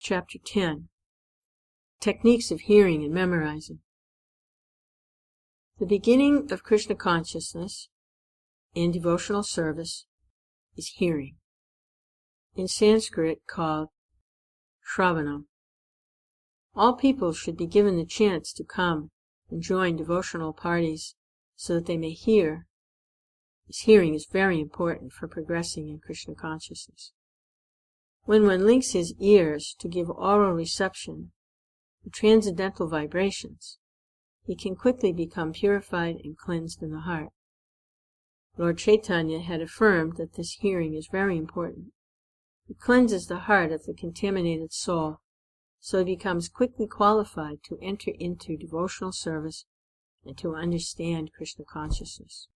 Chapter 10. Techniques of Hearing and Memorizing. The beginning of Krishna consciousness and devotional service is hearing, in Sanskrit called Shravanam. All people should be given the chance to come and join devotional parties so that they may hear, as hearing is very important for progressing in Krishna consciousness. When one links his ears to give oral reception to transcendental vibrations, he can quickly become purified and cleansed in the heart. Lord Chaitanya had affirmed that this hearing is very important. It cleanses the heart of the contaminated soul, so it becomes quickly qualified to enter into devotional service and to understand Krishna consciousness.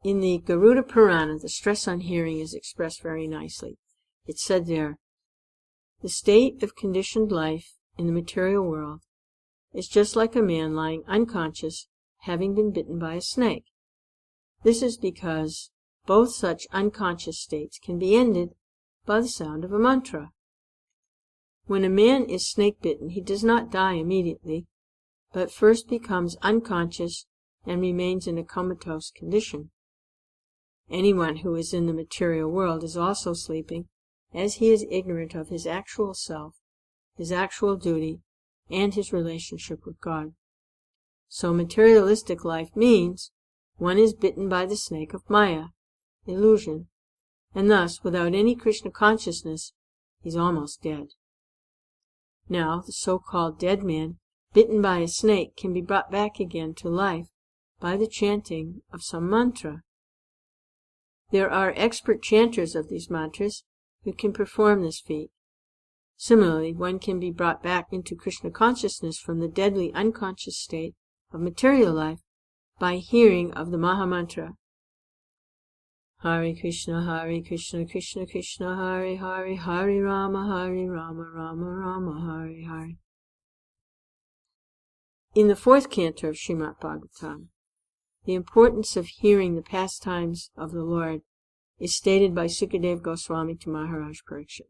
In the Garuda Purana, the stress on hearing is expressed very nicely. It said there, "The state of conditioned life in the material world is just like a man lying unconscious having been bitten by a snake. This is because both such unconscious states can be ended by the sound of a mantra. When a man is snake-bitten, he does not die immediately, but first becomes unconscious and remains in a comatose condition. Anyone who is in the material world is also sleeping, as he is ignorant of his actual self, his actual duty, and his relationship with God. So materialistic life means one is bitten by the snake of Maya, illusion, and thus, without any Krishna consciousness, he's almost dead. Now, the so-called dead man, bitten by a snake, can be brought back again to life by the chanting of some mantra. There are expert chanters of these mantras who can perform this feat. Similarly, one can be brought back into Krishna consciousness from the deadly unconscious state of material life by hearing of the Mahamantra. Hare Krishna, Krishna Krishna, Hare Hare, Hare Rama, Rama Rama, Hare Hare. In the 4th canto of Srimad Bhagavatam, the importance of hearing the pastimes of the Lord is stated by Sukadeva Goswami to Maharaj Parikshit.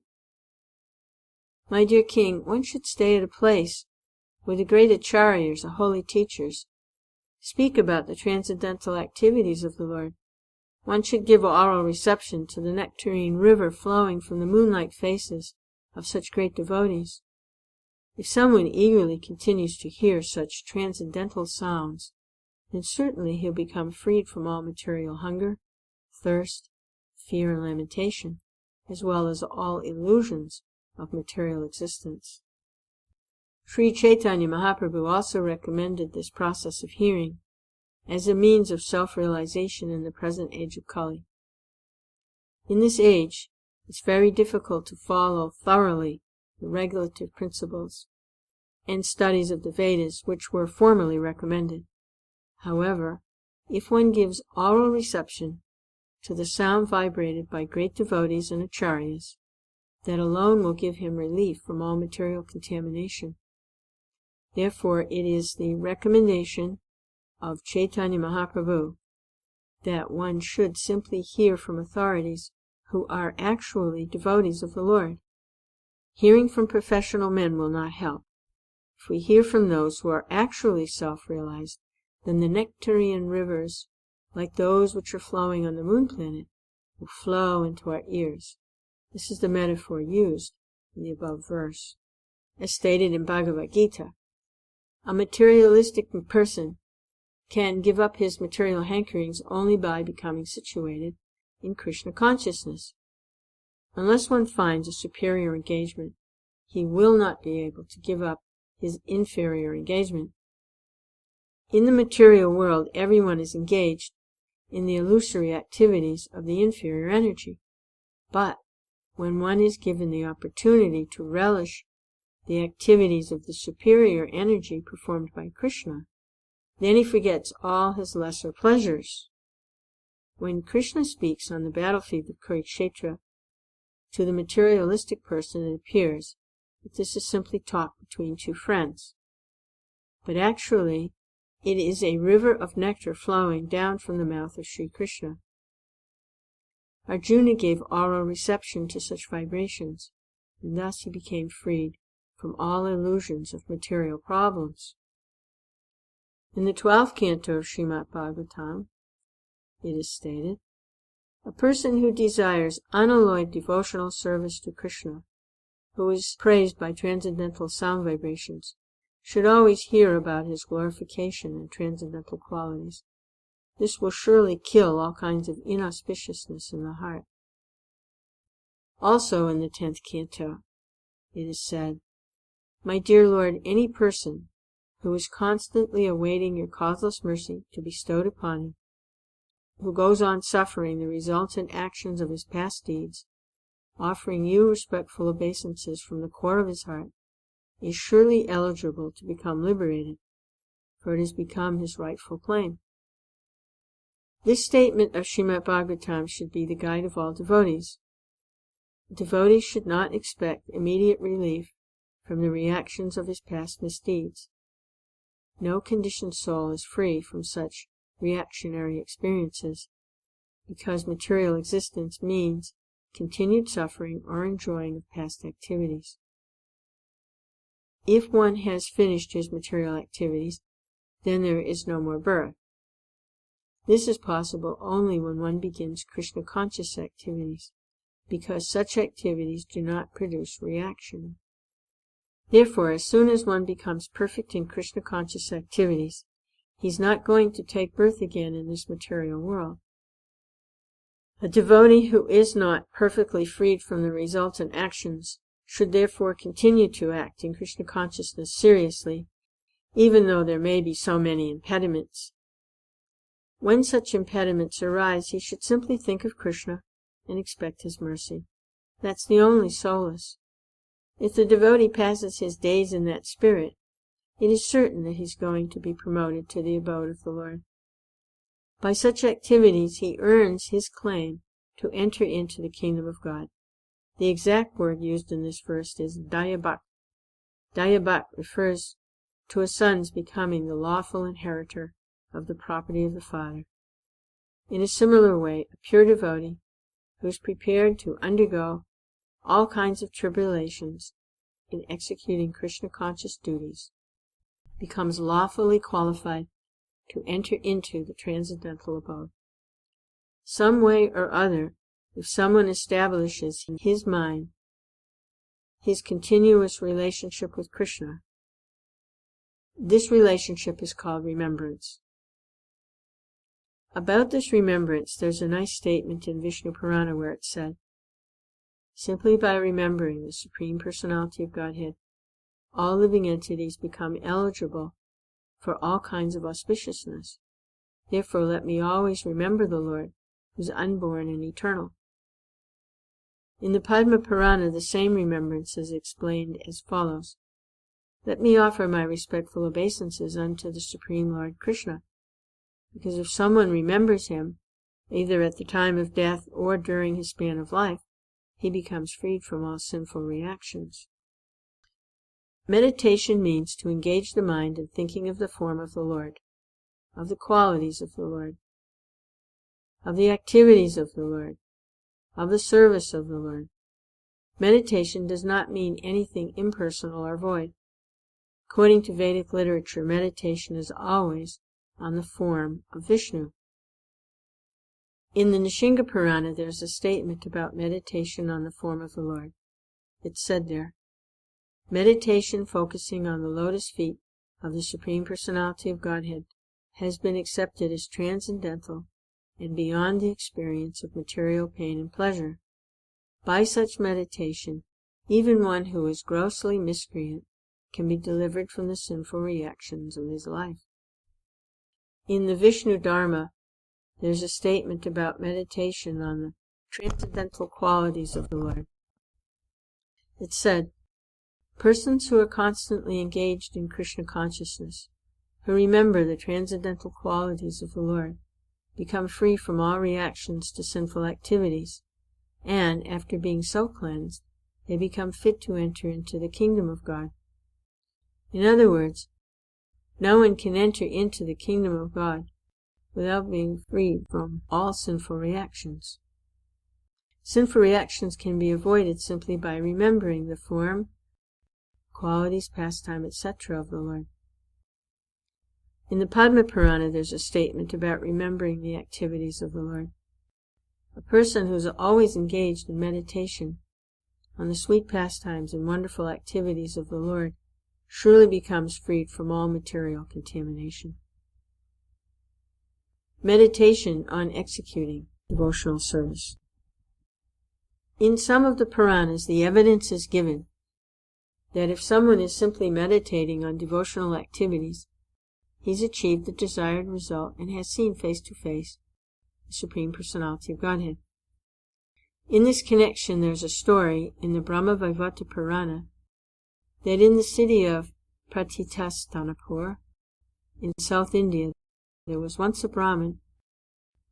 My dear king, one should stay at a place where the great acharyas, the holy teachers, speak about the transcendental activities of the Lord. One should give oral reception to the nectarine river flowing from the moonlight faces of such great devotees. If someone eagerly continues to hear such transcendental sounds, then certainly he'll become freed from all material hunger, thirst, fear, and lamentation, as well as all illusions of material existence. Sri Chaitanya Mahaprabhu also recommended this process of hearing as a means of self-realization in the present age of Kali. In this age, it's very difficult to follow thoroughly the regulative principles and studies of the Vedas which were formerly recommended. However, if one gives oral reception to the sound vibrated by great devotees and acharyas, that alone will give him relief from all material contamination. Therefore, it is the recommendation of Chaitanya Mahaprabhu that one should simply hear from authorities who are actually devotees of the Lord. Hearing from professional men will not help. If we hear from those who are actually self-realized, then the nectarine rivers, like those which are flowing on the moon planet, will flow into our ears. This is the metaphor used in the above verse. As stated in Bhagavad Gita, a materialistic person can give up his material hankerings only by becoming situated in Krishna consciousness. Unless one finds a superior engagement, he will not be able to give up his inferior engagement. In the material world, everyone is engaged in the illusory activities of the inferior energy. But when one is given the opportunity to relish the activities of the superior energy performed by Krishna, then he forgets all his lesser pleasures. When Krishna speaks on the battlefield of Kurukshetra, to the materialistic person it appears that this is simply talk between two friends. But actually, it is a river of nectar flowing down from the mouth of Sri Krishna. Arjuna gave oral reception to such vibrations, and thus he became freed from all illusions of material problems. In the 12th canto of Srimad Bhagavatam, it is stated, a person who desires unalloyed devotional service to Krishna, who is praised by transcendental sound vibrations, should always hear about his glorification and transcendental qualities. This will surely kill all kinds of inauspiciousness in the heart. Also in the 10th canto, it is said, My dear Lord, any person who is constantly awaiting your causeless mercy to be bestowed upon him, who goes on suffering the resultant actions of his past deeds, offering you respectful obeisances from the core of his heart, is surely eligible to become liberated, for it has become his rightful claim. This statement of Srimad Bhagavatam should be the guide of all devotees. Devotees should not expect immediate relief from the reactions of his past misdeeds. No conditioned soul is free from such reactionary experiences, because material existence means continued suffering or enjoying of past activities. If one has finished his material activities, then there is no more birth. This is possible only when one begins Krishna conscious activities, because such activities do not produce reaction. Therefore, as soon as one becomes perfect in Krishna conscious activities, he is not going to take birth again in this material world. A devotee who is not perfectly freed from the resultant actions should therefore continue to act in Krishna consciousness seriously, even though there may be so many impediments. When such impediments arise, he should simply think of Krishna and expect his mercy. That's the only solace. If the devotee passes his days in that spirit, it is certain that he is going to be promoted to the abode of the Lord. By such activities he earns his claim to enter into the kingdom of God. The exact word used in this verse is dayabhak. Dayabhak refers to a son's becoming the lawful inheritor of the property of the father. In a similar way, a pure devotee who is prepared to undergo all kinds of tribulations in executing Krishna conscious duties becomes lawfully qualified to enter into the transcendental abode. Some way or other, if someone establishes in his mind his continuous relationship with Krishna, this relationship is called remembrance. About this remembrance, there's a nice statement in Vishnu Purana where it said, simply by remembering the Supreme Personality of Godhead, all living entities become eligible for all kinds of auspiciousness. Therefore, let me always remember the Lord, who is unborn and eternal. In the Padma Purana, the same remembrance is explained as follows. Let me offer my respectful obeisances unto the Supreme Lord Krishna, because if someone remembers him, either at the time of death or during his span of life, he becomes freed from all sinful reactions. Meditation means to engage the mind in thinking of the form of the Lord, of the qualities of the Lord, of the activities of the Lord, of the service of the Lord. Meditation does not mean anything impersonal or void. According to Vedic literature, meditation is always on the form of Vishnu. In the Nishinga Purana, there is a statement about meditation on the form of the Lord. It said there, meditation focusing on the lotus feet of the Supreme Personality of Godhead has been accepted as transcendental and beyond the experience of material pain and pleasure. By such meditation, even one who is grossly miscreant can be delivered from the sinful reactions of his life. In the Vishnu Dharma, there's a statement about meditation on the transcendental qualities of the Lord. It said, persons who are constantly engaged in Krishna consciousness, who remember the transcendental qualities of the Lord, become free from all reactions to sinful activities, and, after being so cleansed, they become fit to enter into the kingdom of God. In other words, no one can enter into the kingdom of God without being freed from all sinful reactions. Sinful reactions can be avoided simply by remembering the form, qualities, pastime, etc. of the Lord. In the Padma Purana, there's a statement about remembering the activities of the Lord. A person who is always engaged in meditation on the sweet pastimes and wonderful activities of the Lord surely becomes freed from all material contamination. Meditation on executing devotional service. In some of the Puranas, the evidence is given that if someone is simply meditating on devotional activities, he's achieved the desired result and has seen face to face the Supreme Personality of Godhead. In this connection, there's a story in the Brahma Vaivata Purana that in the city of Pratitastanapur in South India, there was once a Brahmin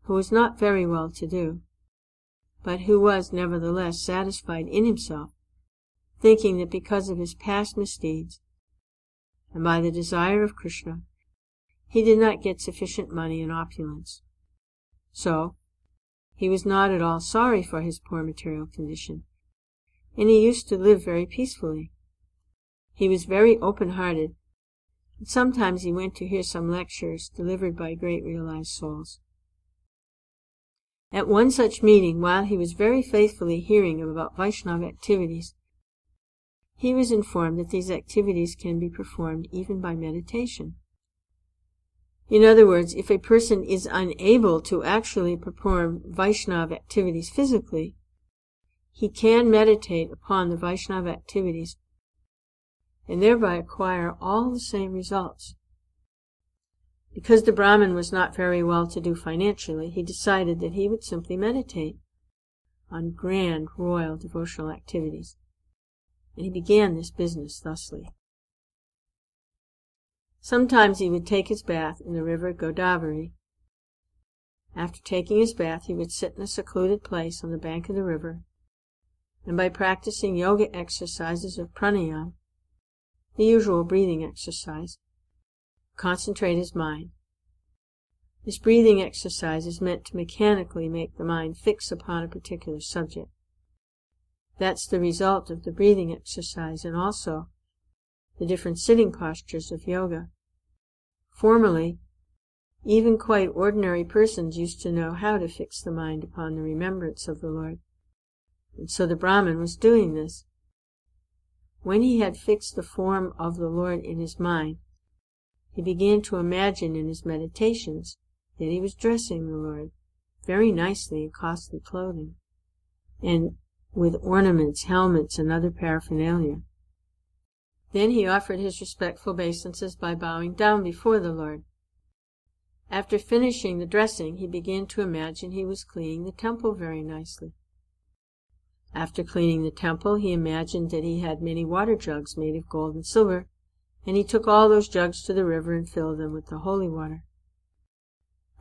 who was not very well to do, but who was nevertheless satisfied in himself, thinking that because of his past misdeeds and by the desire of Krsna, he did not get sufficient money and opulence. So, he was not at all sorry for his poor material condition, and he used to live very peacefully. He was very open-hearted, and sometimes he went to hear some lectures delivered by great realized souls. At one such meeting, while he was very faithfully hearing about Vaishnava activities, he was informed that these activities can be performed even by meditation. In other words, if a person is unable to actually perform Vaishnava activities physically, he can meditate upon the Vaishnava activities and thereby acquire all the same results. Because the Brahmin was not very well to do financially, he decided that he would simply meditate on grand, royal devotional activities, and he began this business thusly. Sometimes he would take his bath in the river Godavari. After taking his bath, he would sit in a secluded place on the bank of the river, and by practicing yoga exercises of pranayama, the usual breathing exercise, concentrate his mind. This breathing exercise is meant to mechanically make the mind fix upon a particular subject. That's the result of the breathing exercise and also the different sitting postures of yoga. Formerly, even quite ordinary persons used to know how to fix the mind upon the remembrance of the Lord, and so the Brahmin was doing this. When he had fixed the form of the Lord in his mind, he began to imagine in his meditations that he was dressing the Lord very nicely in costly clothing, and with ornaments, helmets, and other paraphernalia. Then he offered his respectful obeisances by bowing down before the Lord. After finishing the dressing, he began to imagine he was cleaning the temple very nicely. After cleaning the temple, he imagined that he had many water jugs made of gold and silver, and he took all those jugs to the river and filled them with the holy water.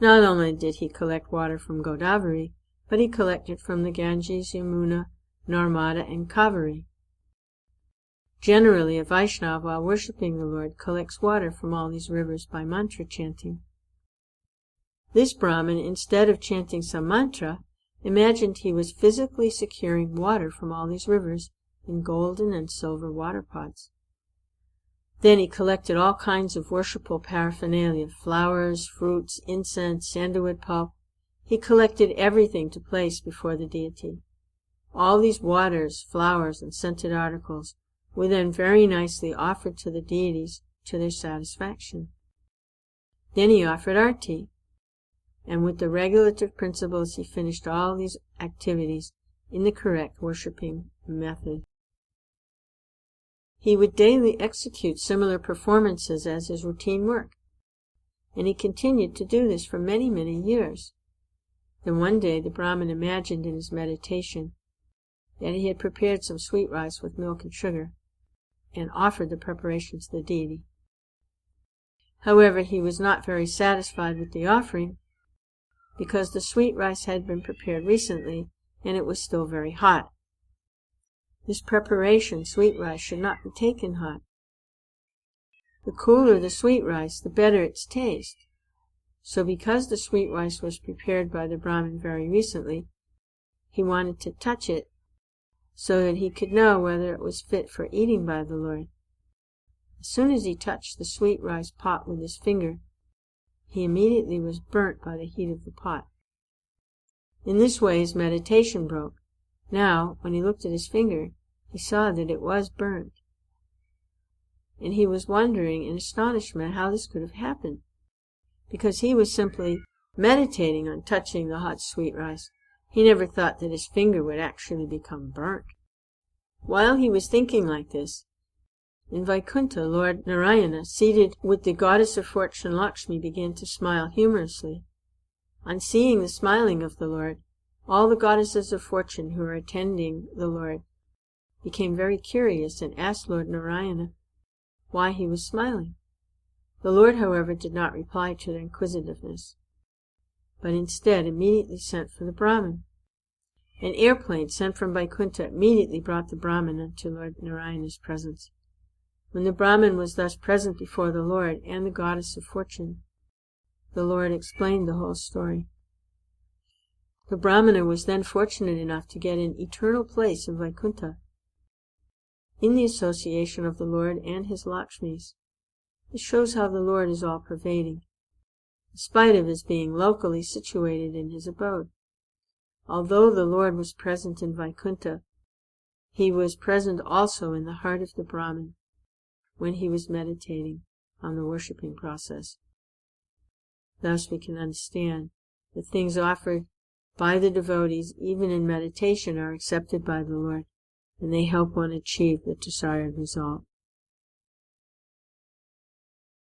Not only did he collect water from Godavari, but he collected from the Ganges, Yamuna, Narmada, and Kaveri. Generally, a Vaishnava, while worshipping the Lord, collects water from all these rivers by mantra chanting. This Brahmin, instead of chanting some mantra, imagined he was physically securing water from all these rivers in golden and silver water pots. Then he collected all kinds of worshipful paraphernalia, flowers, fruits, incense, sandalwood pulp. He collected everything to place before the deity. All these waters, flowers, and scented articles were then very nicely offered to the deities to their satisfaction. Then he offered arti, and with the regulative principles he finished all these activities in the correct worshipping method. He would daily execute similar performances as his routine work, and he continued to do this for many, many years. Then one day the Brahmin imagined in his meditation that he had prepared some sweet rice with milk and sugar, and offered the preparation to the deity. However, he was not very satisfied with the offering, because the sweet rice had been prepared recently, and it was still very hot. This preparation, sweet rice, should not be taken hot. The cooler the sweet rice, the better its taste. So because the sweet rice was prepared by the Brahmin very recently, he wanted to touch it so that he could know whether it was fit for eating by the Lord. As soon as he touched the sweet rice pot with his finger, he immediately was burnt by the heat of the pot. In this way his meditation broke. Now, when he looked at his finger, he saw that it was burnt. And he was wondering in astonishment how this could have happened, because he was simply meditating on touching the hot sweet rice. He never thought that his finger would actually become burnt. While he was thinking like this, in Vaikuntha, Lord Narayana, seated with the goddess of fortune Lakshmi, began to smile humorously. On seeing the smiling of the Lord, all the goddesses of fortune who were attending the Lord became very curious and asked Lord Narayana why he was smiling. The Lord, however, did not reply to their inquisitiveness, but instead immediately sent for the Brahmin. An airplane sent from Vaikuntha immediately brought the Brahmin into Lord Narayana's presence. When the Brahmin was thus present before the Lord and the goddess of fortune, the Lord explained the whole story. The Brahmana was then fortunate enough to get an eternal place in Vaikuntha, in the association of the Lord and his Lakshmis. This shows how the Lord is all-pervading, in spite of his being locally situated in his abode. Although the Lord was present in Vaikuntha, he was present also in the heart of the Brahmin when he was meditating on the worshipping process. Thus we can understand that things offered by the devotees, even in meditation, are accepted by the Lord, and they help one achieve the desired result.